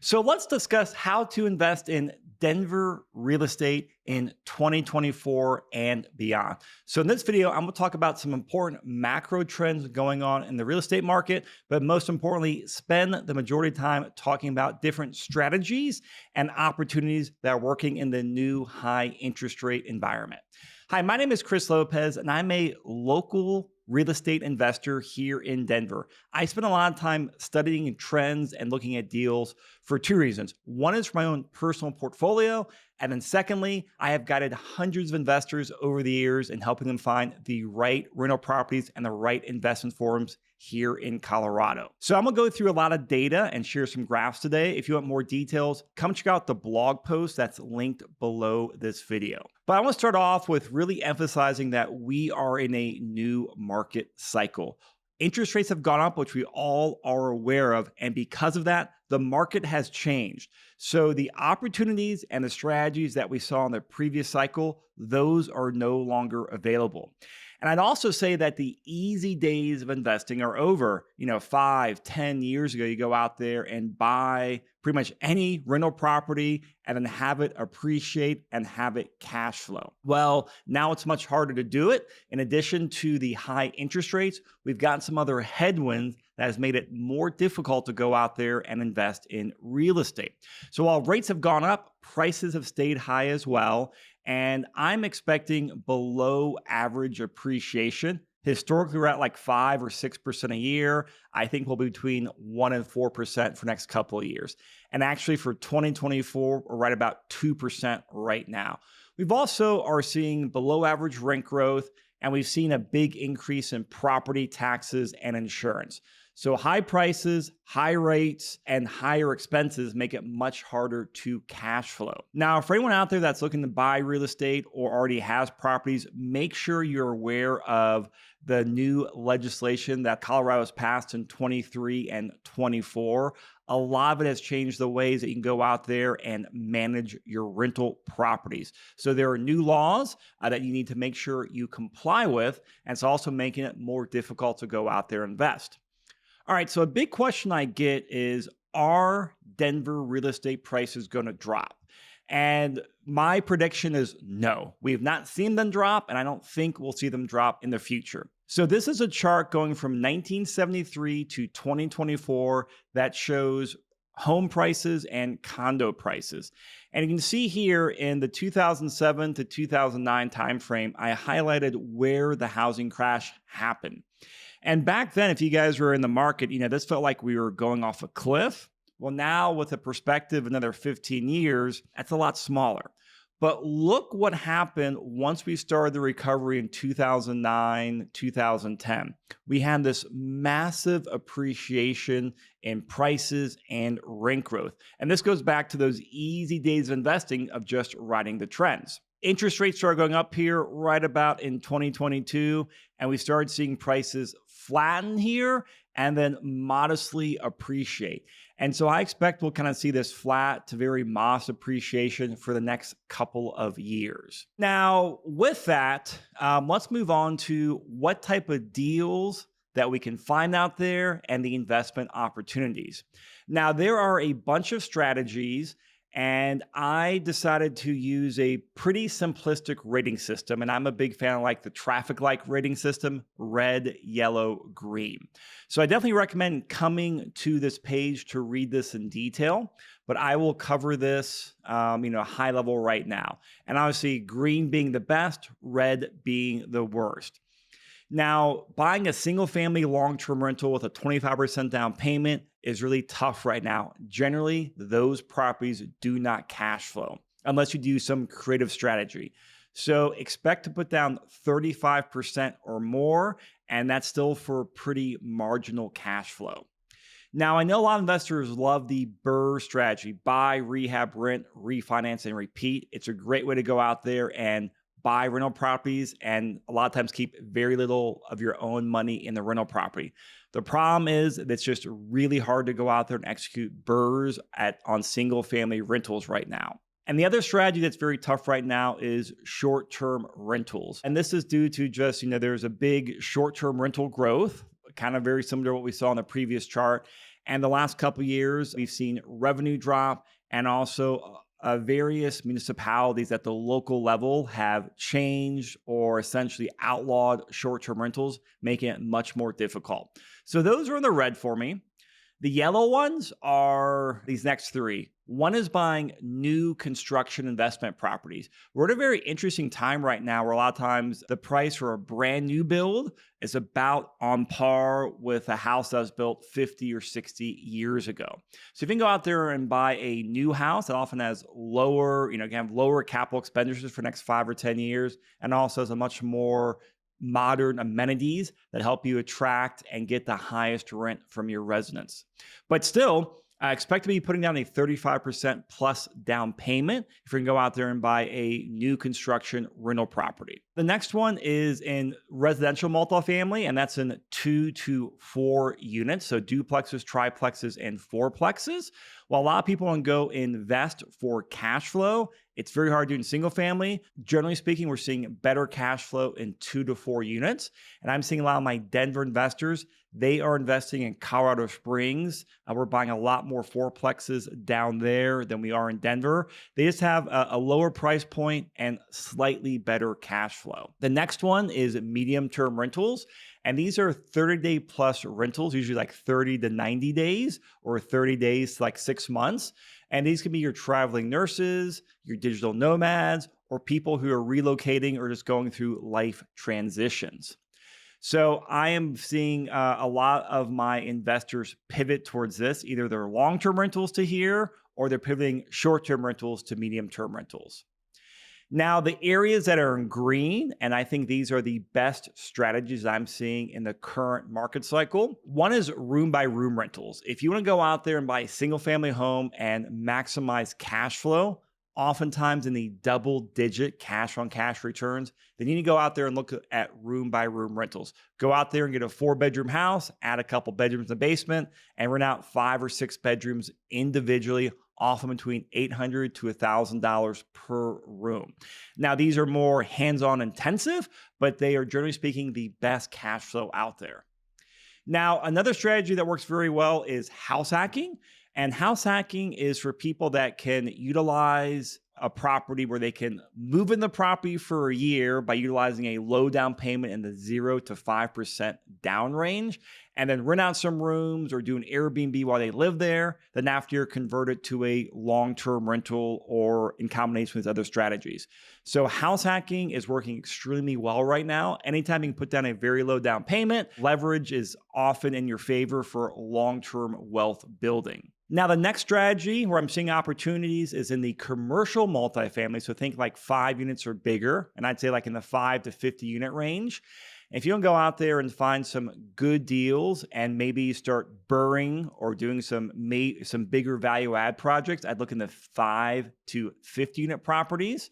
So let's discuss how to invest in Denver real estate in 2024 and beyond. So in this video, I'm going to talk about some important macro trends going on in the real estate market, but most importantly, spend the majority of time talking about different strategies and opportunities that are working in the new high interest rate environment. Hi, my name is Chris Lopez, and I'm a local real estate investor here in Denver. I spend a lot of time studying trends and looking at deals for two reasons. One is for my own personal portfolio. And then secondly, I have guided hundreds of investors over the years in helping them find the right rental properties and the right investment forums here in Colorado. So I'm gonna go through a lot of data and share some graphs today. If you want more details, come check out the blog post that's linked below this video. But I want to start off with really emphasizing that we are in a new market cycle. Interest rates have gone up, which we all are aware of. And because of that, the market has changed. So the opportunities and the strategies that we saw in the previous cycle, those are no longer available. And I'd also say that the easy days of investing are over. 5, 10 years ago, you go out there and buy pretty much any rental property and then have it appreciate and have it cash flow. Well, now it's much harder to do it. In addition to the high interest rates, we've gotten some other headwinds that has made it more difficult to go out there and invest in real estate. So while rates have gone up, prices have stayed high as well. And I'm expecting below average appreciation. Historically, we're at like 5 or 6% a year. I think we'll be between 1 and 4% for the next couple of years. And actually for 2024, we're right about 2% right now. We've also are seeing below average rent growth, and we've seen a big increase in property taxes and insurance. So high prices, high rates, and higher expenses make it much harder to cash flow. Now, for anyone out there that's looking to buy real estate or already has properties, make sure you're aware of the new legislation that Colorado has passed in 23 and 24. A lot of it has changed the ways that you can go out there and manage your rental properties. So there are new laws that you need to make sure you comply with, and it's also making it more difficult to go out there and invest. All right, so a big question I get is, are Denver real estate prices going to drop? And my prediction is no. We have not seen them drop, and I don't think we'll see them drop in the future. So this is a chart going from 1973 to 2024 that shows home prices and condo prices. And you can see here in the 2007 to 2009 timeframe, I highlighted where the housing crash happened. And back then, if you guys were in the market, this felt like we were going off a cliff. Well, now with a perspective, another 15 years, that's a lot smaller. But look what happened once we started the recovery in 2009, 2010. We had this massive appreciation in prices and rent growth. And this goes back to those easy days of investing of just riding the trends. Interest rates started going up here right about in 2022, and we started seeing prices flatten here and then modestly appreciate. And so I expect we'll kind of see this flat to very modest appreciation for the next couple of years. Now, with that, let's move on to what type of deals that we can find out there and the investment opportunities. Now, there are a bunch of strategies, and I decided to use a pretty simplistic rating system. And I'm a big fan of like the traffic light rating system, red, yellow, green. So I definitely recommend coming to this page to read this in detail, but I will cover this, high level right now. And obviously green being the best, red being the worst. Now, buying a single family long-term rental with a 25% down payment is really tough right now. Generally, those properties do not cash flow unless you do some creative strategy. So expect to put down 35% or more, and that's still for pretty marginal cash flow. Now, I know a lot of investors love the BRRRR strategy, buy, rehab, rent, refinance, and repeat. It's a great way to go out there and buy rental properties and a lot of times keep very little of your own money in the rental property. The problem is that it's just really hard to go out there and execute BRRRRs on single family rentals right now. And the other strategy that's very tough right now is short-term rentals. And this is due to just, there's a big short-term rental growth, kind of very similar to what we saw in the previous chart. And the last couple of years, we've seen revenue drop and also various municipalities at the local level have changed or essentially outlawed short-term rentals, making it much more difficult. So those are in the red for me. The yellow ones are these next three. One is buying new construction investment properties. We're at a very interesting time right now where a lot of times the price for a brand new build is about on par with a house that was built 50 or 60 years ago. So if you can go out there and buy a new house that often has lower, can have lower capital expenditures for the next 5 or 10 years, and also has a much more modern amenities that help you attract and get the highest rent from your residents. But still, I expect to be putting down a 35% plus down payment if you can go out there and buy a new construction rental property. The next one is in residential multifamily, and that's in 2 to 4 units. So duplexes, triplexes, and fourplexes. While a lot of people want to go invest for cash flow, it's very hard doing single family. Generally speaking, we're seeing better cash flow in 2 to 4 units. And I'm seeing a lot of my Denver investors, they are investing in Colorado Springs. We're buying a lot more fourplexes down there than we are in Denver. They just have a lower price point and slightly better cash flow. The next one is medium-term rentals. And these are 30-day plus rentals, usually like 30 to 90 days or 30 days to like 6 months. And these can be your traveling nurses, your digital nomads, or people who are relocating or just going through life transitions. So I am seeing a lot of my investors pivot towards this. Either they're long-term rentals to here, or they're pivoting short-term rentals to medium-term rentals. Now, the areas that are in green, and I think these are the best strategies I'm seeing in the current market cycle. One is room by room rentals. If you want to go out there and buy a single family home and maximize cash flow, oftentimes in the double-digit cash on cash returns, then you need to go out there and look at room by room rentals. Go out there and get a 4-bedroom house, add a couple bedrooms in the basement, and rent out 5 or 6 bedrooms individually, often between $800 to $1,000 per room. Now, these are more hands-on intensive, but they are generally speaking the best cash flow out there. Now, another strategy that works very well is house hacking. And house hacking is for people that can utilize a property where they can move in the property for a year by utilizing a low down payment in the 0 to 5% down range, and then rent out some rooms or do an Airbnb while they live there. Then after you're convert it to a long-term rental or in combination with other strategies. So house hacking is working extremely well right now. Anytime you can put down a very low down payment, leverage is often in your favor for long-term wealth building. Now, the next strategy where I'm seeing opportunities is in the commercial multifamily. So think like 5 units or bigger, and I'd say like in the 5 to 50 unit range. If you don't go out there and find some good deals and maybe start burring or doing some bigger value add projects, I'd look in the 5 to 50 unit properties.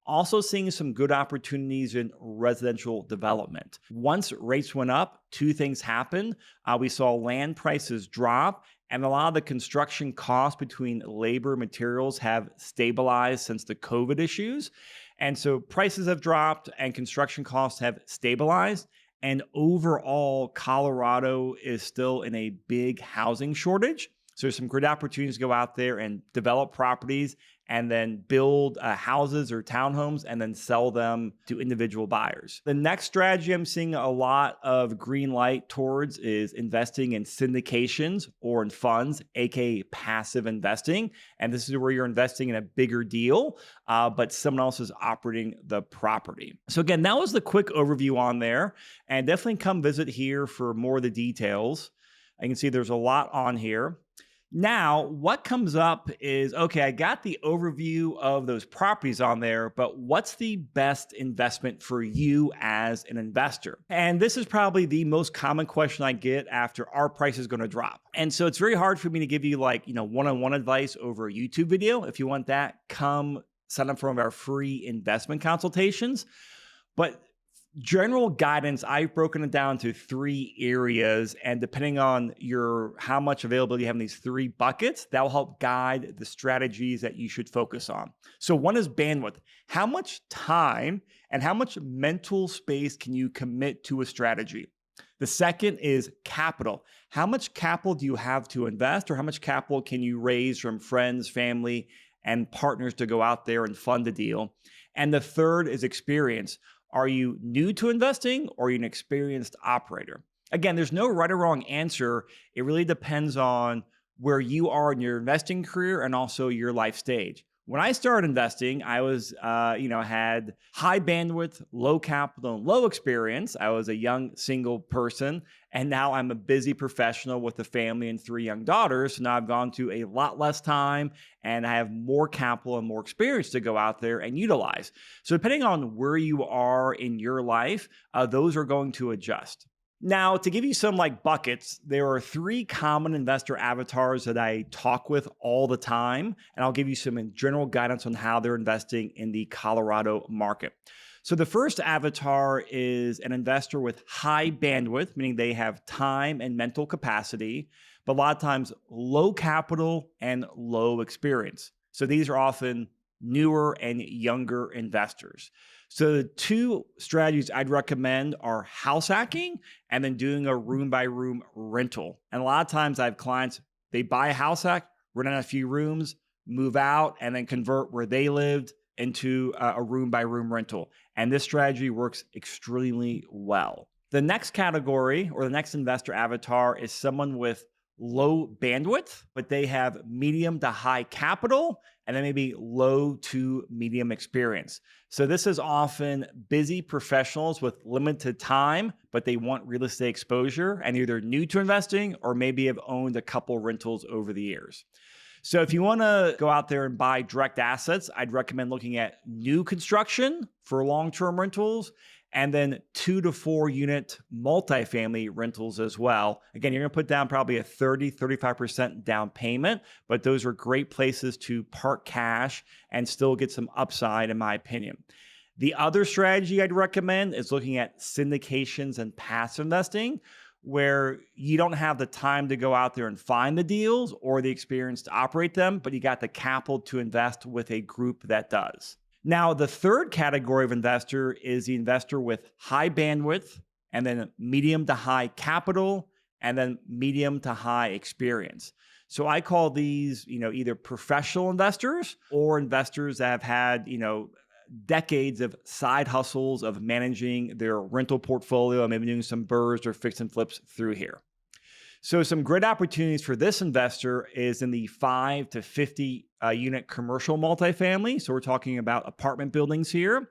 Also seeing some good opportunities in residential development. Once rates went up, 2 things happened. We saw land prices drop, and a lot of the construction costs between labor and materials have stabilized since the COVID issues. And so prices have dropped and construction costs have stabilized. And overall, Colorado is still in a big housing shortage. So there's some great opportunities to go out there and develop properties and then build houses or townhomes and then sell them to individual buyers. The next strategy I'm seeing a lot of green light towards is investing in syndications or in funds, aka passive investing. And this is where you're investing in a bigger deal, but someone else is operating the property. So again, that was the quick overview on there. And definitely come visit here for more of the details. I can see there's a lot on here. Now, what comes up is, okay, I got the overview of those properties on there, but what's the best investment for you as an investor? And this is probably the most common question I get after our price is going to drop. And so it's very hard for me to give you one-on-one advice over a YouTube video. If you want that, come sign up for one of our free investment consultations. But general guidance, I've broken it down to 3 areas, and depending on how much availability you have in these 3 buckets, that will help guide the strategies that you should focus on. So one is bandwidth. How much time and how much mental space can you commit to a strategy? The second is capital. How much capital do you have to invest, or how much capital can you raise from friends, family, and partners to go out there and fund the deal? And the third is experience. Are you new to investing, or are you an experienced operator? Again, there's no right or wrong answer. It really depends on where you are in your investing career and also your life stage. When I started investing, I was, had high bandwidth, low capital, and low experience. I was a young single person, and now I'm a busy professional with a family and 3 young daughters. So now I've gone to a lot less time, and I have more capital and more experience to go out there and utilize. So depending on where you are in your life, those are going to adjust. Now, to give you some buckets, there are 3 common investor avatars that I talk with all the time, and I'll give you some general guidance on how they're investing in the Colorado market. So the first avatar is an investor with high bandwidth, meaning they have time and mental capacity, but a lot of times low capital and low experience. So these are often newer and younger investors. So the 2 strategies I'd recommend are house hacking and then doing a room by room rental. And a lot of times I have clients, they buy a house hack, rent out a few rooms, move out, and then convert where they lived into a room by room rental. And this strategy works extremely well. The next category, or the next investor avatar, is someone with low bandwidth, but they have medium to high capital, and then maybe low to medium experience. So this is often busy professionals with limited time, but they want real estate exposure and either new to investing or maybe have owned a couple rentals over the years. So if you want to go out there and buy direct assets, I'd recommend looking at new construction for long-term rentals, and then 2 to 4 unit multifamily rentals as well. Again, you're going to put down probably a 35% down payment, but those are great places to park cash and still get some upside, in my opinion. The other strategy I'd recommend is looking at syndications and passive investing, where you don't have the time to go out there and find the deals or the experience to operate them, but you got the capital to invest with a group that does. Now, the third category of investor is the investor with high bandwidth, and then medium to high capital, and then medium to high experience. So I call these, either professional investors or investors that have had, decades of side hustles of managing their rental portfolio and maybe doing some burrs or fix and flips through here. So some great opportunities for this investor is in the 5 to 50 unit commercial multifamily. So we're talking about apartment buildings here,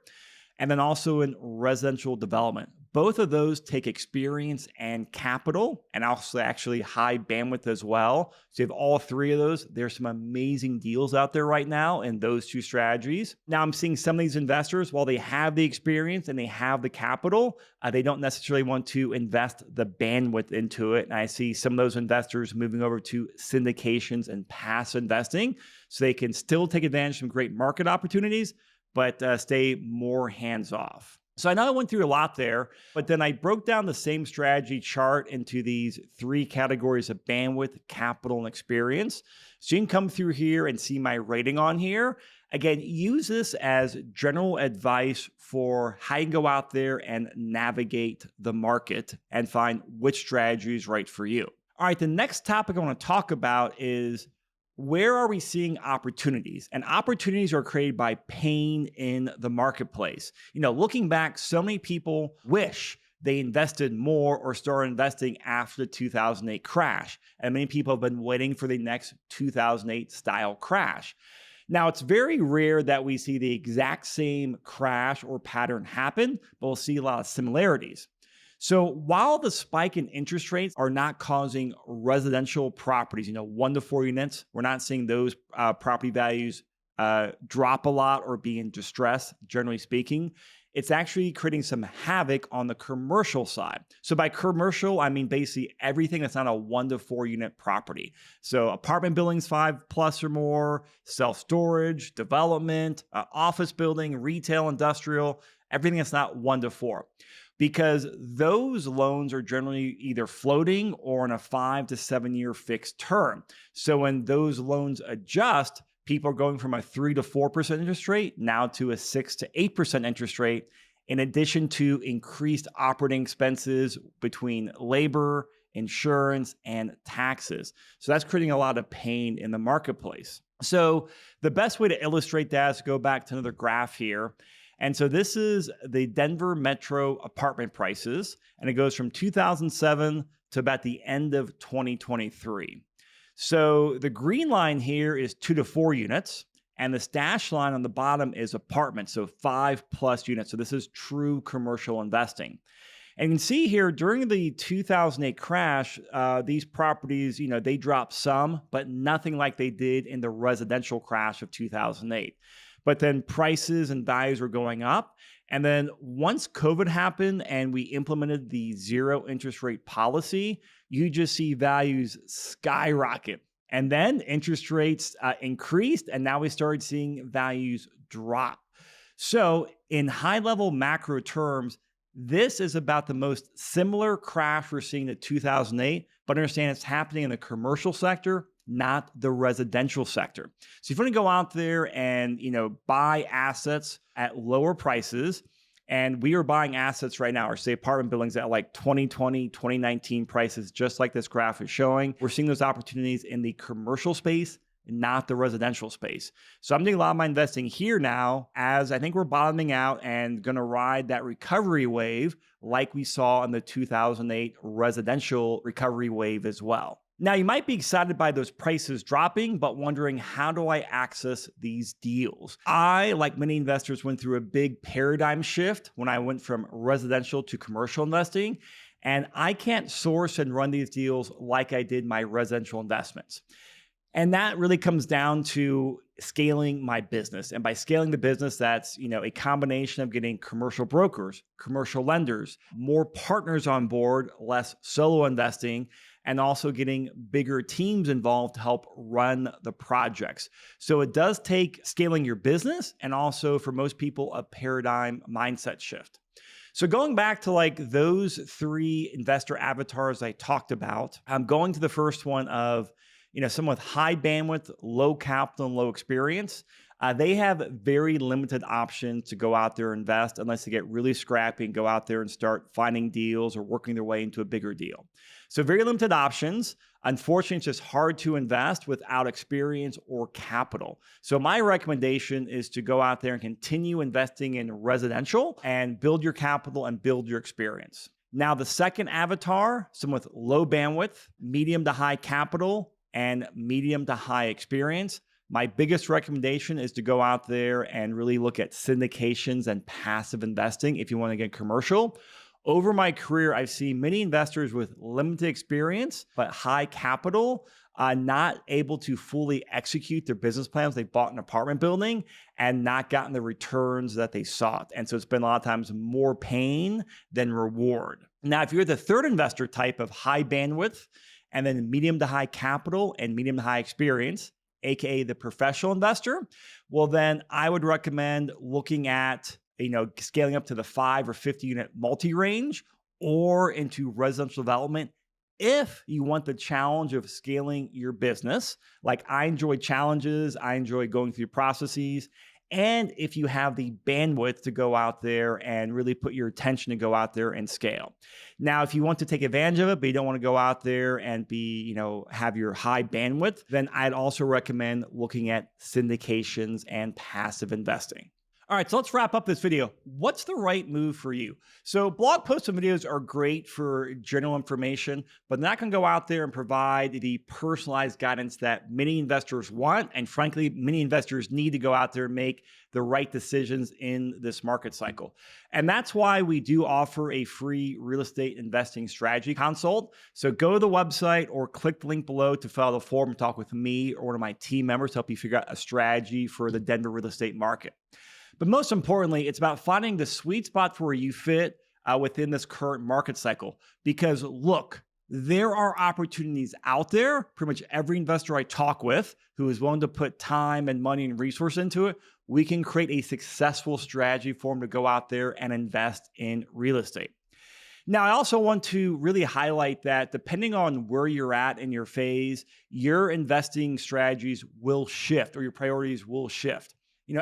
and then also in residential development. Both of those take experience and capital, and also actually high bandwidth as well. So you have all 3 of those. There's some amazing deals out there right now in those 2 strategies. Now I'm seeing some of these investors, while they have the experience and they have the capital, they don't necessarily want to invest the bandwidth into it. And I see some of those investors moving over to syndications and passive investing, so they can still take advantage of some great market opportunities, but stay more hands-off. So I know I went through a lot there, but then I broke down the same strategy chart into these 3 categories of bandwidth, capital, and experience. So you can come through here and see my rating on here. Again, use this as general advice for how you can go out there and navigate the market and find which strategy is right for you. All right, the next topic I want to talk about is, where are we seeing opportunities? And opportunities are created by pain in the marketplace. Looking back, so many people wish they invested more or started investing after the 2008 crash. And many people have been waiting for the next 2008 style crash. Now, it's very rare that we see the exact same crash or pattern happen, but we'll see a lot of similarities. So while the spike in interest rates are not causing residential properties, 1 to 4 units, we're not seeing those property values drop a lot or be in distress, generally speaking. It's actually creating some havoc on the commercial side. So by commercial, I mean basically everything that's not a 1 to 4 unit property. So apartment buildings 5+ or more, self-storage, development, office building, retail, industrial, everything that's not 1 to 4. Because those loans are generally either floating or in a 5 to 7 year fixed term. So when those loans adjust, people are going from a 3 to 4% interest rate now to a 6 to 8% interest rate. in addition to increased operating expenses between labor, insurance, and taxes. So that's creating a lot of pain in the marketplace. So the best way to illustrate that is to go back to another graph here. And so this is the Denver metro apartment prices, and it goes from 2007 to about the end of 2023. So the green line here is 2 to 4 units, and the dashed line on the bottom is apartments, so 5+ units. So this is true commercial investing. And you can see here during the 2008 crash, these properties, they dropped some, but nothing like they did in the residential crash of 2008. But then prices and values were going up. And then once COVID happened and we implemented the zero interest rate policy, you just see values skyrocket. And then interest rates increased, and now we started seeing values drop. So in high level macro terms, this is about the most similar crash we're seeing to 2008, but understand it's happening in the commercial sector, not the residential sector. So if you want to go out there and, buy assets at lower prices, and we are buying assets right now, or say apartment buildings at like 2020, 2019 prices, just like this graph is showing. We're seeing those opportunities in the commercial space, not the residential space. So I'm doing a lot of my investing here now, as I think we're bottoming out and going to ride that recovery wave like we saw in the 2008 residential recovery wave as well. Now, you might be excited by those prices dropping, but wondering, how do I access these deals? I, like many investors, went through a big paradigm shift when I went from residential to commercial investing, and I can't source and run these deals like I did my residential investments. And that really comes down to scaling my business. And by scaling the business, that's, a combination of getting commercial brokers, commercial lenders, more partners on board, less solo investing, and also getting bigger teams involved to help run the projects. So it does take scaling your business, and also for most people, a paradigm mindset shift. So going back to like those 3 investor avatars I talked about, I'm going to the first one of, someone with high bandwidth, low capital, and low experience. They have very limited options to go out there and invest unless they get really scrappy and go out there and start finding deals or working their way into a bigger deal. So very limited options. Unfortunately, it's just hard to invest without experience or capital. So my recommendation is to go out there and continue investing in residential and build your capital and build your experience. Now, the second avatar, someone with low bandwidth, medium to high capital, and medium to high experience. My biggest recommendation is to go out there and really look at syndications and passive investing if you want to get commercial. Over my career, I've seen many investors with limited experience but high capital not able to fully execute their business plans. They bought an apartment building and not gotten the returns that they sought. And so it's been a lot of times more pain than reward. Now, if you're the third investor type of high bandwidth, and then medium to high capital and medium to high experience, AKA the professional investor, well, then I would recommend looking at, scaling up to the 5 or 50 unit multi-range or into residential development if you want the challenge of scaling your business. Like, I enjoy challenges, I enjoy going through processes. And if you have the bandwidth to go out there and really put your attention to go out there and scale. Now, if you want to take advantage of it, but you don't want to go out there and be, have your high bandwidth, then I'd also recommend looking at syndications and passive investing. All right, so let's wrap up this video. What's the right move for you? So blog posts and videos are great for general information, but they're not going to go out there and provide the personalized guidance that many investors want. And frankly, many investors need to go out there and make the right decisions in this market cycle. And that's why we do offer a free real estate investing strategy consult. So go to the website or click the link below to fill out the form and talk with me or one of my team members to help you figure out a strategy for the Denver real estate market. But most importantly, it's about finding the sweet spot for where you fit within this current market cycle. Because look, there are opportunities out there. Pretty much every investor I talk with who is willing to put time and money and resource into it, we can create a successful strategy for them to go out there and invest in real estate. Now, I also want to really highlight that depending on where you're at in your phase, your investing strategies will shift or your priorities will shift.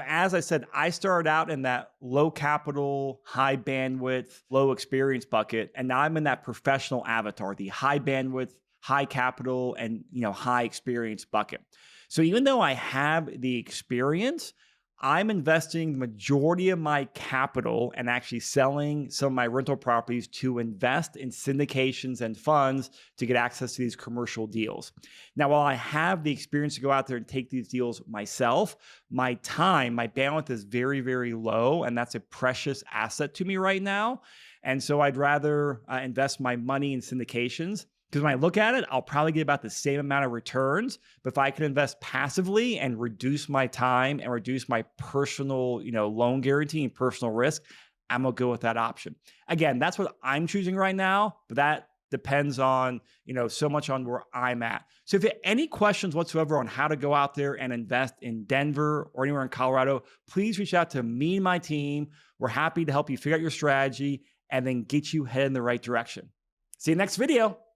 As I said, I started out in that low capital, high bandwidth, low experience bucket. And now I'm in that professional avatar, the high bandwidth, high capital, and high experience bucket. So even though I have the experience, I'm investing the majority of my capital and actually selling some of my rental properties to invest in syndications and funds to get access to these commercial deals. Now, while I have the experience to go out there and take these deals myself, my time, my bandwidth is very, very low, and that's a precious asset to me right now. And so I'd rather invest my money in syndications because when I look at it, I'll probably get about the same amount of returns. But if I can invest passively and reduce my time and reduce my personal, loan guarantee and personal risk, I'm gonna go with that option. Again, that's what I'm choosing right now, but that depends on, so much on where I'm at. So if you have any questions whatsoever on how to go out there and invest in Denver or anywhere in Colorado, please reach out to me and my team. We're happy to help you figure out your strategy and then get you headed in the right direction. See you next video.